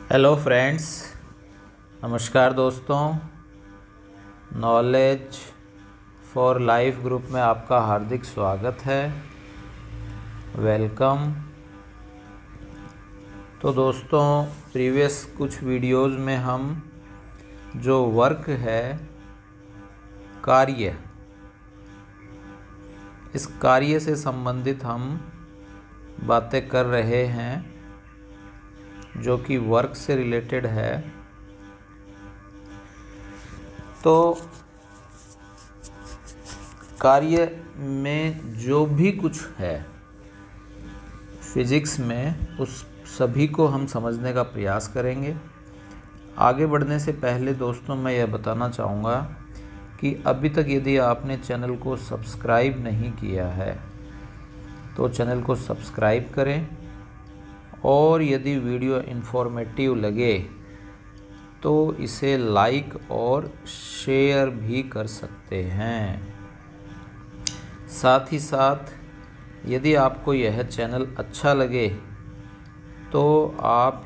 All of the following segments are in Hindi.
हेलो फ्रेंड्स, नमस्कार दोस्तों। नॉलेज फॉर लाइफ ग्रुप में आपका हार्दिक स्वागत है। वेलकम। तो दोस्तों, प्रीवियस कुछ वीडियोस में हम जो वर्क है, कार्य, इस कार्य से संबंधित हम बातें कर रहे हैं जो कि वर्क से रिलेटेड है। तो कार्य में जो भी कुछ है फिजिक्स में, उस सभी को हम समझने का प्रयास करेंगे। आगे बढ़ने से पहले दोस्तों, मैं यह बताना चाहूँगा कि अभी तक यदि आपने चैनल को सब्सक्राइब नहीं किया है तो चैनल को सब्सक्राइब करें, और यदि वीडियो इन्फॉर्मेटिव लगे तो इसे लाइक और शेयर भी कर सकते हैं। साथ ही साथ यदि आपको यह चैनल अच्छा लगे तो आप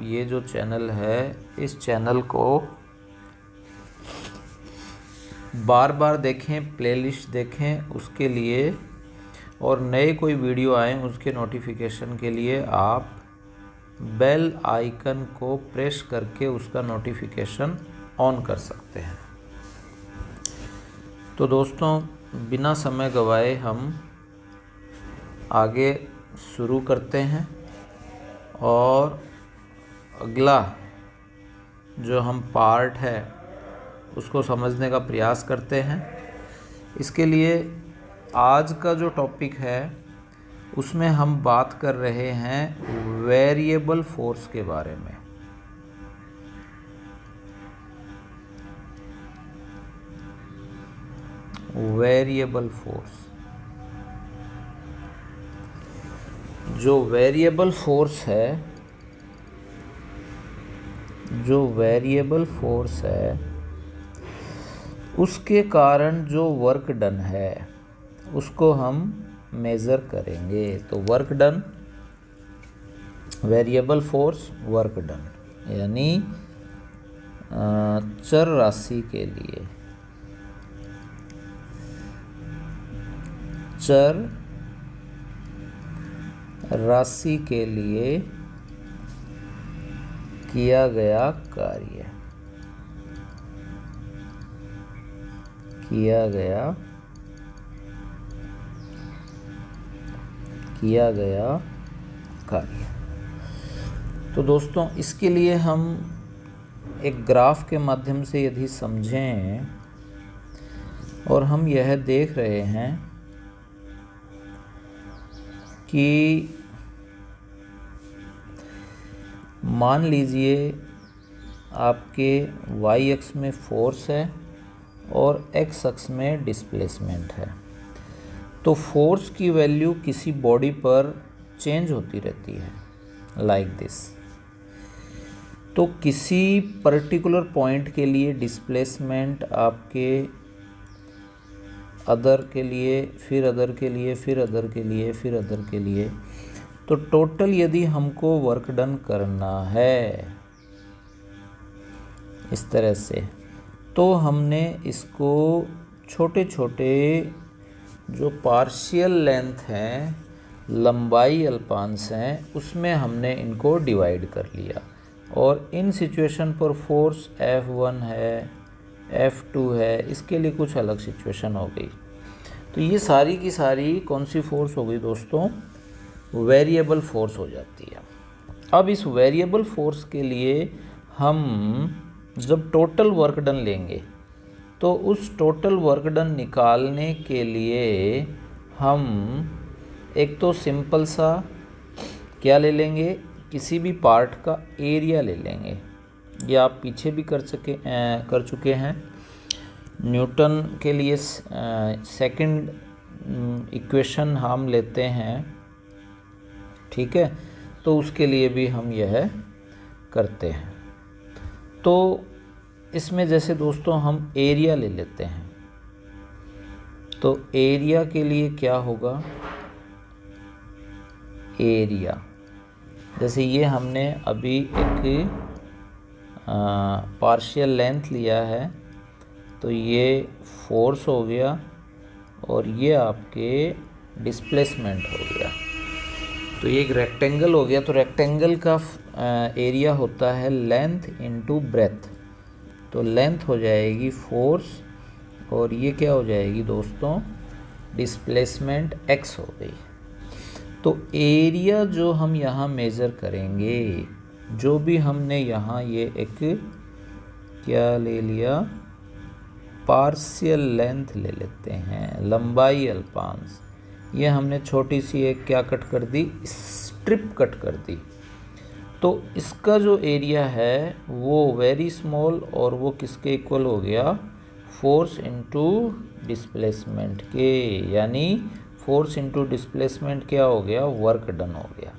ये जो चैनल है, इस चैनल को बार बार देखें, प्लेलिस्ट देखें उसके लिए, और नए कोई वीडियो आए उसके नोटिफिकेशन के लिए आप बेल आइकन को प्रेस करके उसका नोटिफिकेशन ऑन कर सकते हैं। तो दोस्तों, बिना समय गवाए हम आगे शुरू करते हैं और अगला जो हम पार्ट है उसको समझने का प्रयास करते हैं। इसके लिए आज का जो टॉपिक है उसमें हम बात कर रहे हैं वेरिएबल फोर्स के बारे में। वेरिएबल फोर्स, जो वेरिएबल फोर्स है उसके कारण जो वर्क डन है उसको हम मेज़र करेंगे। तो work done, variable force, work done, यानी चर राशि के लिए, चर राशि के लिए किया गया कार्य, किया गया कार्य। तो दोस्तों, इसके लिए हम एक ग्राफ के माध्यम से यदि समझें, और हम यह देख रहे हैं कि मान लीजिए आपके y अक्ष में फोर्स है और x अक्ष में डिस्प्लेसमेंट है। तो फोर्स की वैल्यू किसी बॉडी पर चेंज होती रहती है, लाइक दिस। तो किसी पर्टिकुलर पॉइंट के लिए डिस्प्लेसमेंट आपके अदर के लिए, फिर अदर के लिए, फिर अदर के लिए, फिर अदर के लिए, तो टोटल यदि हमको वर्क डन करना है इस तरह से, तो हमने इसको छोटे छोटे जो पार्शियल लेंथ हैं, लंबाई अल्पांश हैं, उसमें हमने इनको डिवाइड कर लिया। और इन सिचुएशन पर फोर्स F1 है, F2 है, इसके लिए कुछ अलग सिचुएशन हो गई। तो ये सारी की सारी कौन सी फोर्स हो गई दोस्तों? वेरिएबल फोर्स हो जाती है। अब इस वेरिएबल फोर्स के लिए हम जब टोटल वर्क डन लेंगे तो उस टोटल वर्क डन निकालने के लिए हम एक तो सिंपल सा क्या ले लेंगे, किसी भी पार्ट का एरिया ले लेंगे। ये आप पीछे भी कर चुके हैं। न्यूटन के लिए सेकंड इक्वेशन हम लेते हैं, ठीक है? तो उसके लिए भी हम यह करते हैं। तो इसमें जैसे दोस्तों हम एरिया ले लेते हैं, तो एरिया के लिए क्या होगा, एरिया। जैसे ये हमने अभी एक पार्शियल लेंथ लिया है, तो ये फोर्स हो गया और ये आपके डिस्प्लेसमेंट हो गया। तो ये एक रेक्टेंगल हो गया। तो रेक्टेंगल का एरिया होता है लेंथ इनटू ब्रेथ। तो लेंथ हो जाएगी फोर्स और ये क्या हो जाएगी दोस्तों, डिस्प्लेसमेंट x हो गई। तो एरिया जो हम यहाँ मेज़र करेंगे, जो भी हमने यहाँ ये एक क्या ले लिया, पार्शियल लेंथ ले लेते हैं, लंबाई अल्पांश। ये हमने छोटी सी एक क्या कट कर दी, स्ट्रिप कट कर दी। तो इसका जो एरिया है वो वेरी स्मॉल, और वो किसके इक्वल हो गया, फोर्स इनटू डिस्प्लेसमेंट के, यानी फोर्स इनटू डिस्प्लेसमेंट क्या हो गया, वर्क डन हो गया।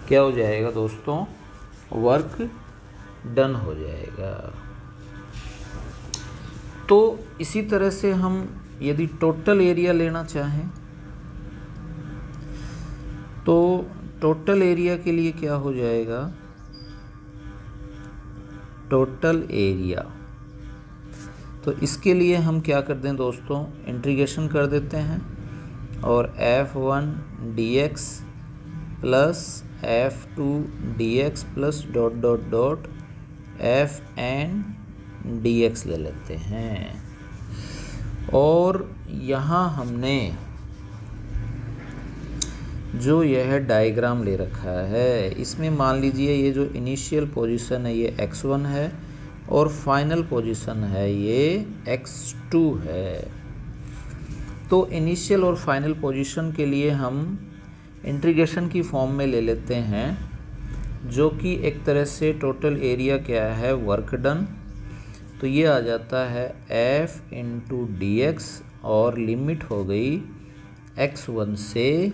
क्या हो जाएगा दोस्तों, वर्क डन हो जाएगा। तो इसी तरह से हम यदि टोटल एरिया लेना चाहें तो टोटल एरिया के लिए क्या हो जाएगा, टोटल एरिया। तो इसके लिए हम क्या कर दें दोस्तों, इंटीग्रेशन कर देते हैं और F1 dx plus F2 dx plus dot dot dot Fn dx ले लेते हैं। और यहाँ हमने जो यह डायग्राम ले रखा है, इसमें मान लीजिए ये जो इनिशियल पोजीशन है ये x1 है और फाइनल पोजीशन है ये x2 है। तो इनिशियल और फाइनल पोजीशन के लिए हम इंटीग्रेशन की फॉर्म में ले लेते हैं, जो कि एक तरह से टोटल एरिया क्या है, वर्क डन। तो ये आ जाता है F इंटू डी एक्स, और लिमिट हो गई x1 से,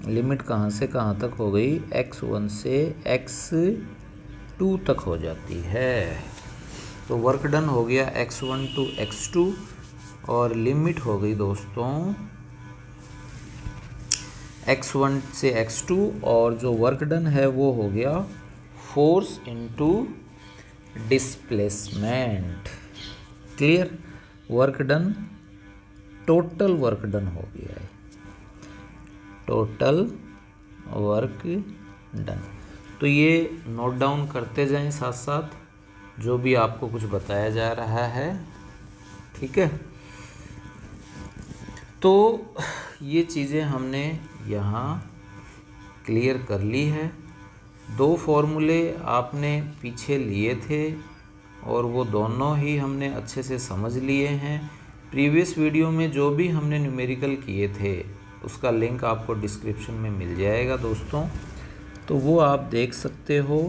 लिमिट कहाँ से कहाँ तक हो गई, x1 से x2 तक हो जाती है। तो वर्क डन हो गया x1 टू x2 और लिमिट हो गई दोस्तों x1 से x2, और जो वर्क डन है वो हो गया force into displacement. Clear, work done, total work done हो गया है, टोटल वर्क डन। तो ये नोट डाउन करते जाएं साथ साथ जो भी आपको कुछ बताया जा रहा है, ठीक है। तो ये चीज़ें हमने यहाँ क्लियर कर ली है। दो फॉर्मूले आपने पीछे लिए थे और वो दोनों ही हमने अच्छे से समझ लिए हैं। प्रीवियस वीडियो में जो भी हमने न्यूमेरिकल किए थे उसका लिंक आपको डिस्क्रिप्शन में मिल जाएगा दोस्तों, तो वो आप देख सकते हो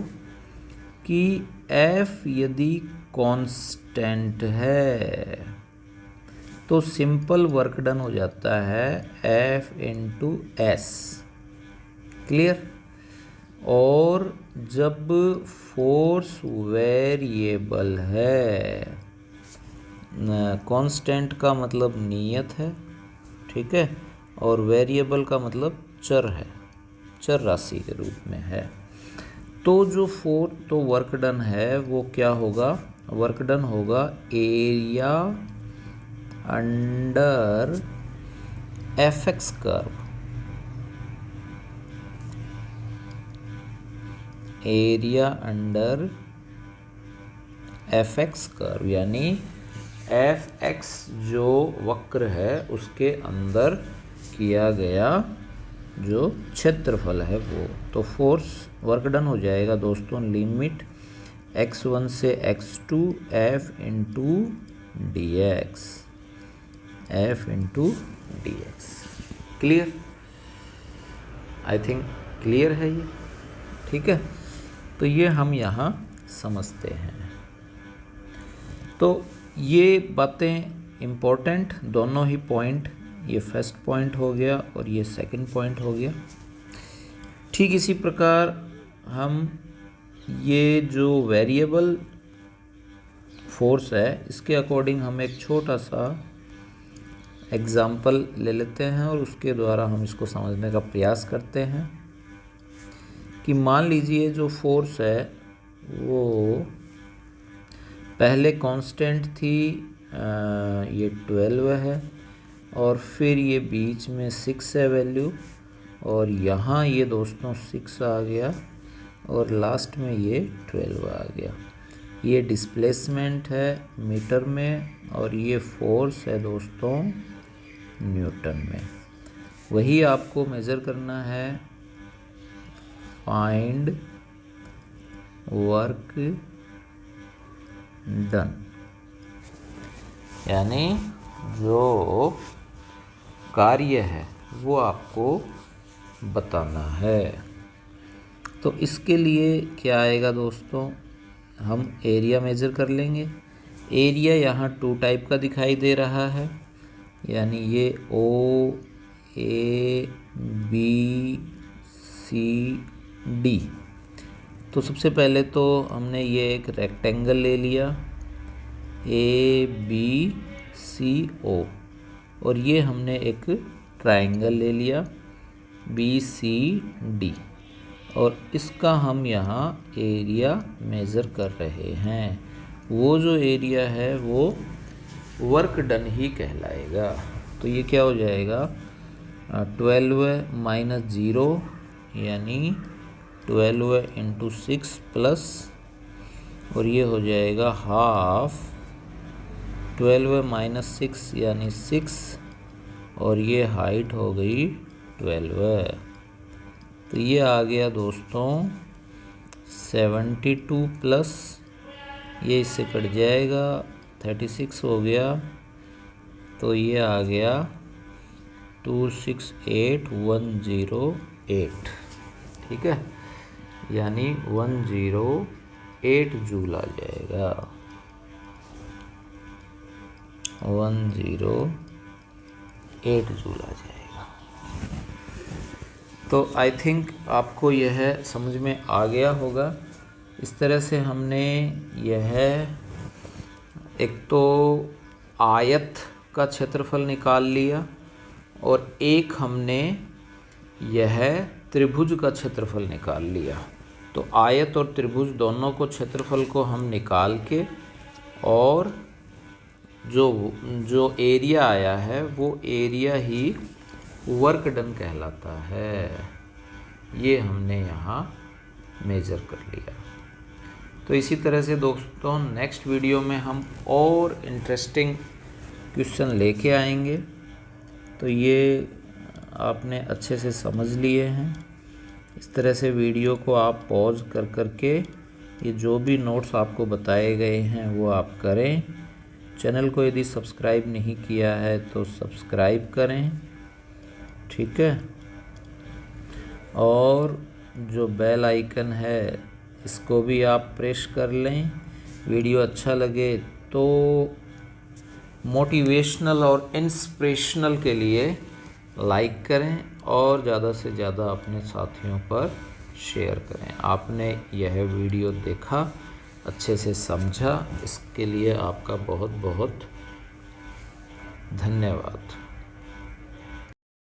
कि F यदि कांस्टेंट है तो सिंपल वर्क डन हो जाता है F इंटू एस। क्लियर। और जब फोर्स वेरिएबल है, कांस्टेंट का मतलब नियत है, ठीक है, और वेरिएबल का मतलब चर है, चर राशि के रूप में है। तो जो तो वर्क डन है वो क्या होगा, वर्क डन होगा area under fx curve, area under fx curve, यानी fx जो वक्र है उसके अंदर किया गया जो क्षेत्रफल है वो। तो फोर्स वर्क डन हो जाएगा दोस्तों, लिमिट x1 से x2 F into D x, F into D x. Clear, I think clear है ये, ठीक है। तो ये हम यहाँ समझते हैं। तो ये बातें इम्पोर्टेंट, दोनों ही पॉइंट, ये फर्स्ट पॉइंट हो गया और ये सेकंड पॉइंट हो गया। ठीक इसी प्रकार हम ये जो वेरिएबल फोर्स है इसके अकॉर्डिंग हम एक छोटा सा एग्ज़ाम्पल ले लेते हैं और उसके द्वारा हम इसको समझने का प्रयास करते हैं कि मान लीजिए जो फोर्स है वो पहले कांस्टेंट थी, ये 12 है, और फिर ये बीच में 6 है वैल्यू, और यहाँ ये दोस्तों 6 आ गया और लास्ट में ये 12 आ गया। ये डिस्प्लेसमेंट है मीटर में और ये फोर्स है दोस्तों न्यूटन में। वही आपको मेज़र करना है। फाइंड वर्क डन, यानी जो कार्य है वो आपको बताना है। तो इसके लिए क्या आएगा दोस्तों, हम एरिया मेज़र कर लेंगे। एरिया यहाँ 2 टाइप का दिखाई दे रहा है, यानी ये ओ ए बी सी डी। तो सबसे पहले तो हमने ये एक रेक्टेंगल ले लिया ए बी सी ओ, और ये हमने एक ट्रायंगल ले लिया बी सी डी, और इसका हम यहाँ एरिया मेज़र कर रहे हैं। वो जो एरिया है वो वर्क डन ही कहलाएगा। तो ये क्या हो जाएगा, 12 माइनस 0 यानी 12 इंटू 6 प्लस, और ये हो जाएगा हाफ 12 माइनस 6 यानी 6, और ये हाइट हो गई 12। तो ये आ गया दोस्तों 72 प्लस, ये इससे कट जाएगा 36 हो गया, तो ये आ गया 268108। ठीक है, यानी 108 जूल आ जाएगा, 108 जूल आ जाएगा। तो आई थिंक आपको यह समझ में आ गया होगा। इस तरह से हमने यह एक तो आयत का क्षेत्रफल निकाल लिया, और एक हमने यह त्रिभुज का क्षेत्रफल निकाल लिया। तो आयत और त्रिभुज दोनों को क्षेत्रफल को हम निकाल के, और जो एरिया आया है वो एरिया ही वर्क डन कहलाता है। ये हमने यहाँ मेज़र कर लिया। तो इसी तरह से दोस्तों नेक्स्ट वीडियो में हम और इंटरेस्टिंग क्वेश्चन लेके आएंगे। तो ये आपने अच्छे से समझ लिए हैं। इस तरह से वीडियो को आप पॉज कर करके ये जो भी नोट्स आपको बताए गए हैं वो आप करें। चैनल को यदि सब्सक्राइब नहीं किया है तो सब्सक्राइब करें, ठीक है, और जो बेल आइकन है इसको भी आप प्रेस कर लें। वीडियो अच्छा लगे तो मोटिवेशनल और इंस्पिरेशनल के लिए लाइक करें, और ज़्यादा से ज़्यादा अपने साथियों पर शेयर करें। आपने यह वीडियो देखा, अच्छे से समझा, इसके लिए आपका बहुत बहुत धन्यवाद।